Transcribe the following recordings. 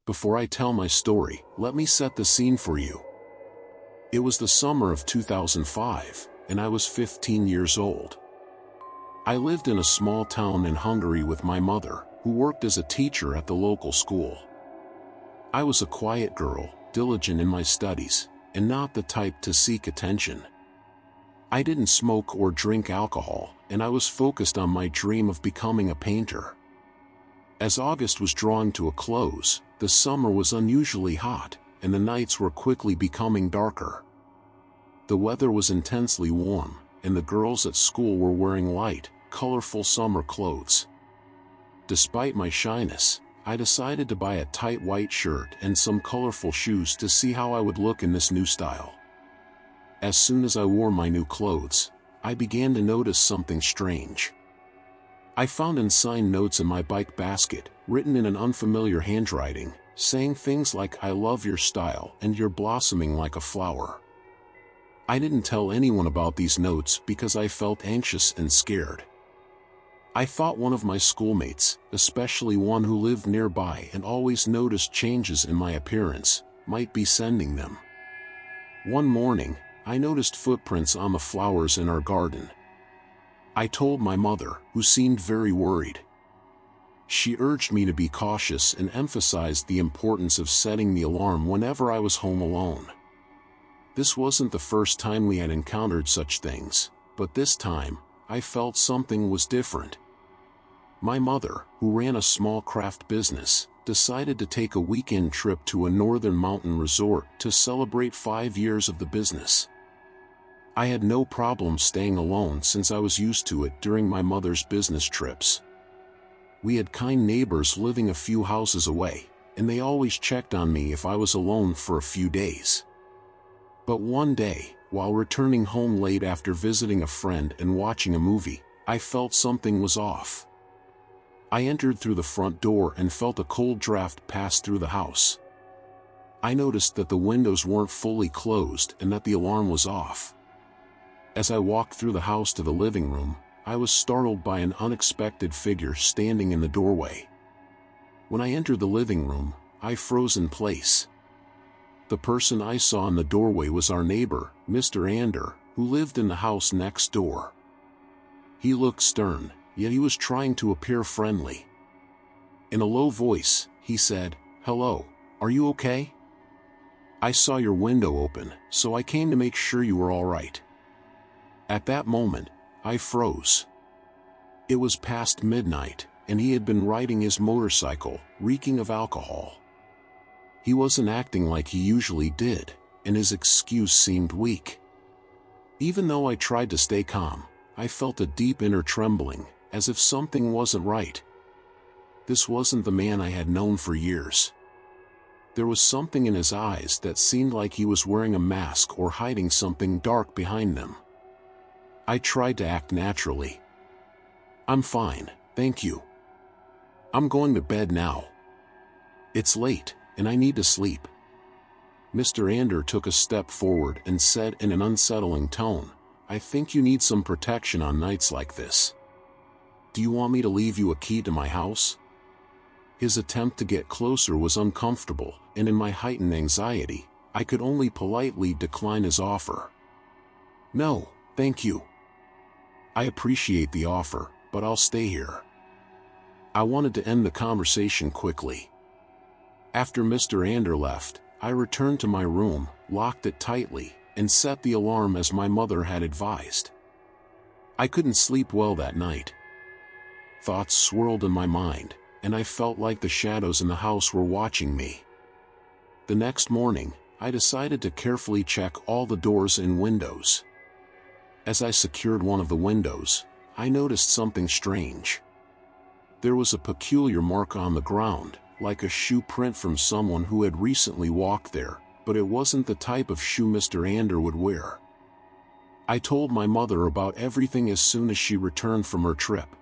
Before I tell my story, let me set the scene for you. It was the summer of 2005, and I was 15 years old. I lived in a small town in Hungary with my mother, who worked as a teacher at the local school. I was a quiet girl, diligent in my studies, and not the type to seek attention. I didn't smoke or drink alcohol, and I was focused on my dream of becoming a painter. As August was drawing to a close, the summer was unusually hot, and the nights were quickly becoming darker. The weather was intensely warm, and the girls at school were wearing light, colorful summer clothes. Despite my shyness, I decided to buy a tight white shirt and some colorful shoes to see how I would look in this new style. As soon as I wore my new clothes, I began to notice something strange. I found unsigned notes in my bike basket, written in an unfamiliar handwriting, saying things like "I love your style" and "You're blossoming like a flower." I didn't tell anyone about these notes because I felt anxious and scared. I thought one of my schoolmates, especially one who lived nearby and always noticed changes in my appearance, might be sending them. One morning, I noticed footprints on the flowers in our garden. I told my mother, who seemed very worried. She urged me to be cautious and emphasized the importance of setting the alarm whenever I was home alone. This wasn't the first time we had encountered such things, but this time, I felt something was different. My mother, who ran a small craft business, decided to take a weekend trip to a northern mountain resort to celebrate 5 years of the business. I had no problem staying alone since I was used to it during my mother's business trips. We had kind neighbors living a few houses away, and they always checked on me if I was alone for a few days. But one day, while returning home late after visiting a friend and watching a movie, I felt something was off. I entered through the front door and felt a cold draft pass through the house. I noticed that the windows weren't fully closed and that the alarm was off. As I walked through the house to the living room, I was startled by an unexpected figure standing in the doorway. When I entered the living room, I froze in place. The person I saw in the doorway was our neighbor, Mr. Ander, who lived in the house next door. He looked stern, yet he was trying to appear friendly. In a low voice, he said, "Hello, are you okay? I saw your window open, so I came to make sure you were all right." At that moment, I froze. It was past midnight, and he had been riding his motorcycle, reeking of alcohol. He wasn't acting like he usually did, and his excuse seemed weak. Even though I tried to stay calm, I felt a deep inner trembling, as if something wasn't right. This wasn't the man I had known for years. There was something in his eyes that seemed like he was wearing a mask or hiding something dark behind them. I tried to act naturally. "I'm fine, thank you. I'm going to bed now. It's late, and I need to sleep." Mr. Ander took a step forward and said in an unsettling tone, "I think you need some protection on nights like this. Do you want me to leave you a key to my house?" His attempt to get closer was uncomfortable, and in my heightened anxiety, I could only politely decline his offer. "No, thank you. I appreciate the offer, but I'll stay here." I wanted to end the conversation quickly. After Mr. Ander left, I returned to my room, locked it tightly, and set the alarm as my mother had advised. I couldn't sleep well that night. Thoughts swirled in my mind, and I felt like the shadows in the house were watching me. The next morning, I decided to carefully check all the doors and windows. As I secured one of the windows, I noticed something strange. There was a peculiar mark on the ground, like a shoe print from someone who had recently walked there, but it wasn't the type of shoe Mr. Ander would wear. I told my mother about everything as soon as she returned from her trip.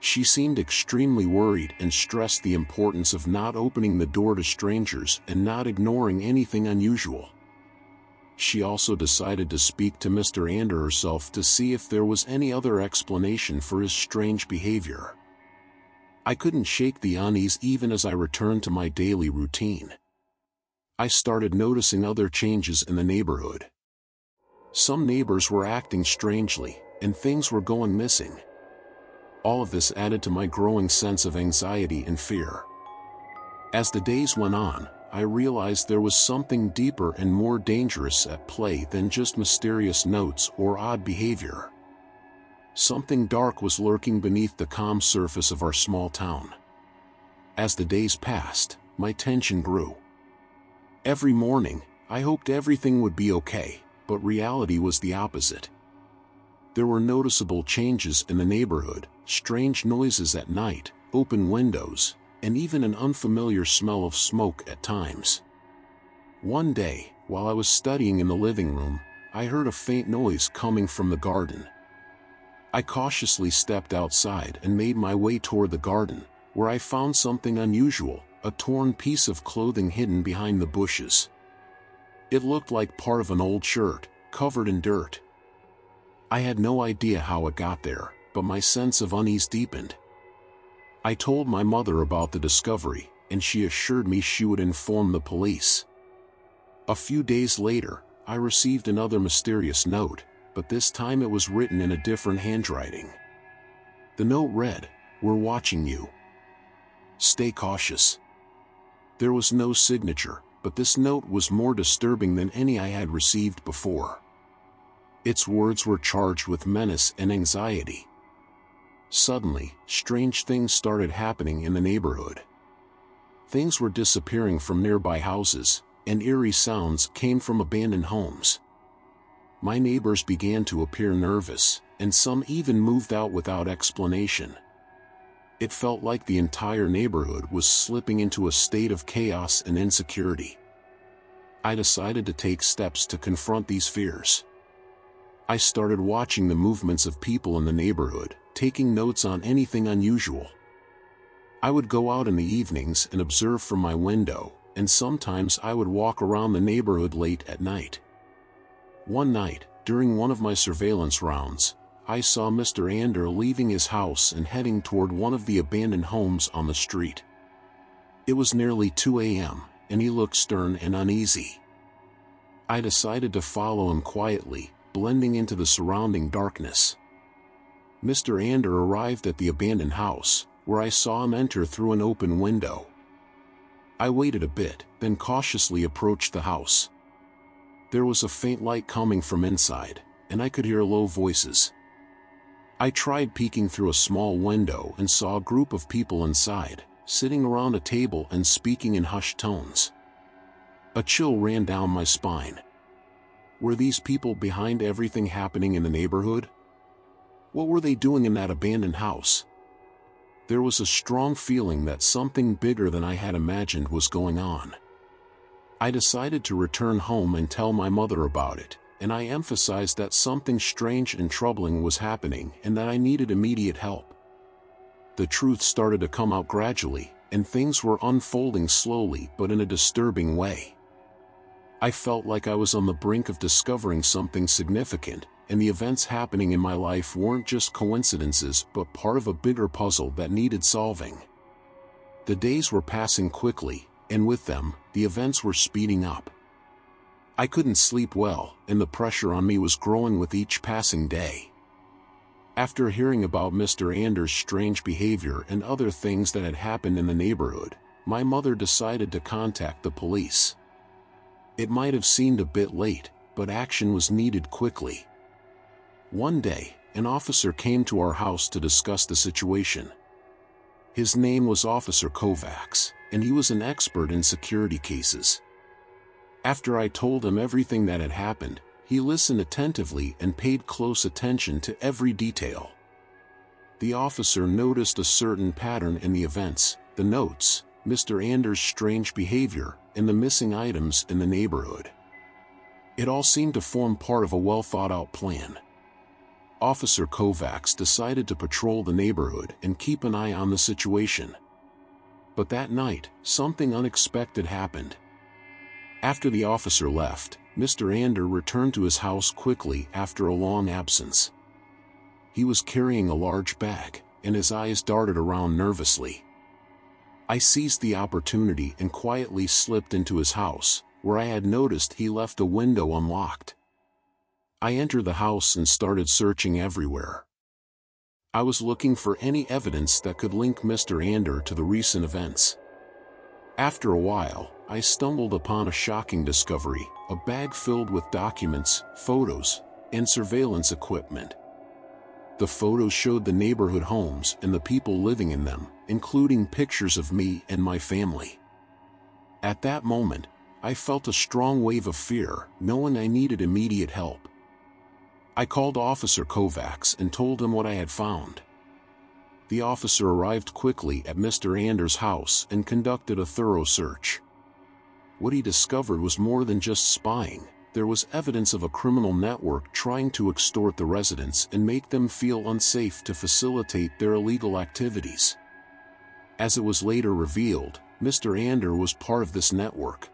She seemed extremely worried and stressed the importance of not opening the door to strangers and not ignoring anything unusual. She also decided to speak to Mr. Ander herself to see if there was any other explanation for his strange behavior. I couldn't shake the unease even as I returned to my daily routine. I started noticing other changes in the neighborhood. Some neighbors were acting strangely, and things were going missing. All of this added to my growing sense of anxiety and fear. As the days went on, I realized there was something deeper and more dangerous at play than just mysterious notes or odd behavior. Something dark was lurking beneath the calm surface of our small town. As the days passed, my tension grew. Every morning, I hoped everything would be okay, but reality was the opposite. There were noticeable changes in the neighborhood, strange noises at night, open windows, and even an unfamiliar smell of smoke at times. One day, while I was studying in the living room, I heard a faint noise coming from the garden. I cautiously stepped outside and made my way toward the garden, where I found something unusual, a torn piece of clothing hidden behind the bushes. It looked like part of an old shirt, covered in dirt. I had no idea how it got there, but my sense of unease deepened. I told my mother about the discovery, and she assured me she would inform the police. A few days later, I received another mysterious note, but this time it was written in a different handwriting. The note read, "We're watching you. Stay cautious." There was no signature, but this note was more disturbing than any I had received before. Its words were charged with menace and anxiety. Suddenly, strange things started happening in the neighborhood. Things were disappearing from nearby houses, and eerie sounds came from abandoned homes. My neighbors began to appear nervous, and some even moved out without explanation. It felt like the entire neighborhood was slipping into a state of chaos and insecurity. I decided to take steps to confront these fears. I started watching the movements of people in the neighborhood, taking notes on anything unusual. I would go out in the evenings and observe from my window, and sometimes I would walk around the neighborhood late at night. One night, during one of my surveillance rounds, I saw Mr. Ander leaving his house and heading toward one of the abandoned homes on the street. It was nearly 2 a.m., and he looked stern and uneasy. I decided to follow him quietly, blending into the surrounding darkness. Mr. Ander arrived at the abandoned house, where I saw him enter through an open window. I waited a bit, then cautiously approached the house. There was a faint light coming from inside, and I could hear low voices. I tried peeking through a small window and saw a group of people inside, sitting around a table and speaking in hushed tones. A chill ran down my spine. Were these people behind everything happening in the neighborhood? What were they doing in that abandoned house? There was a strong feeling that something bigger than I had imagined was going on. I decided to return home and tell my mother about it, and I emphasized that something strange and troubling was happening and that I needed immediate help. The truth started to come out gradually, and things were unfolding slowly but in a disturbing way. I felt like I was on the brink of discovering something significant, and the events happening in my life weren't just coincidences but part of a bigger puzzle that needed solving. The days were passing quickly, and with them, the events were speeding up. I couldn't sleep well, and the pressure on me was growing with each passing day. After hearing about Mr. Ander's strange behavior and other things that had happened in the neighborhood, my mother decided to contact the police. It might have seemed a bit late, but action was needed quickly. One day, an officer came to our house to discuss the situation. His name was Officer Kovacs, and he was an expert in security cases. After I told him everything that had happened, he listened attentively and paid close attention to every detail. The officer noticed a certain pattern in the events, the notes, Mr. Ander's strange behavior, and the missing items in the neighborhood. It all seemed to form part of a well-thought-out plan. Officer Kovacs decided to patrol the neighborhood and keep an eye on the situation. But that night, something unexpected happened. After the officer left, Mr. Ander returned to his house quickly after a long absence. He was carrying a large bag, and his eyes darted around nervously. I seized the opportunity and quietly slipped into his house, where I had noticed he left a window unlocked. I entered the house and started searching everywhere. I was looking for any evidence that could link Mr. Ander to the recent events. After a while, I stumbled upon a shocking discovery, a bag filled with documents, photos, and surveillance equipment. The photos showed the neighborhood homes and the people living in them, including pictures of me and my family. At that moment, I felt a strong wave of fear, knowing I needed immediate help. I called Officer Kovacs and told him what I had found. The officer arrived quickly at Mr. Ander's house and conducted a thorough search. What he discovered was more than just spying. There was evidence of a criminal network trying to extort the residents and make them feel unsafe to facilitate their illegal activities. As it was later revealed, Mr. Ander was part of this network.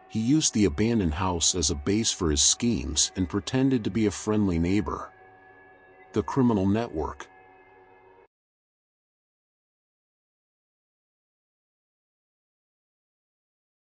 He used the abandoned house as a base for his schemes and pretended to be a friendly neighbor. The criminal network,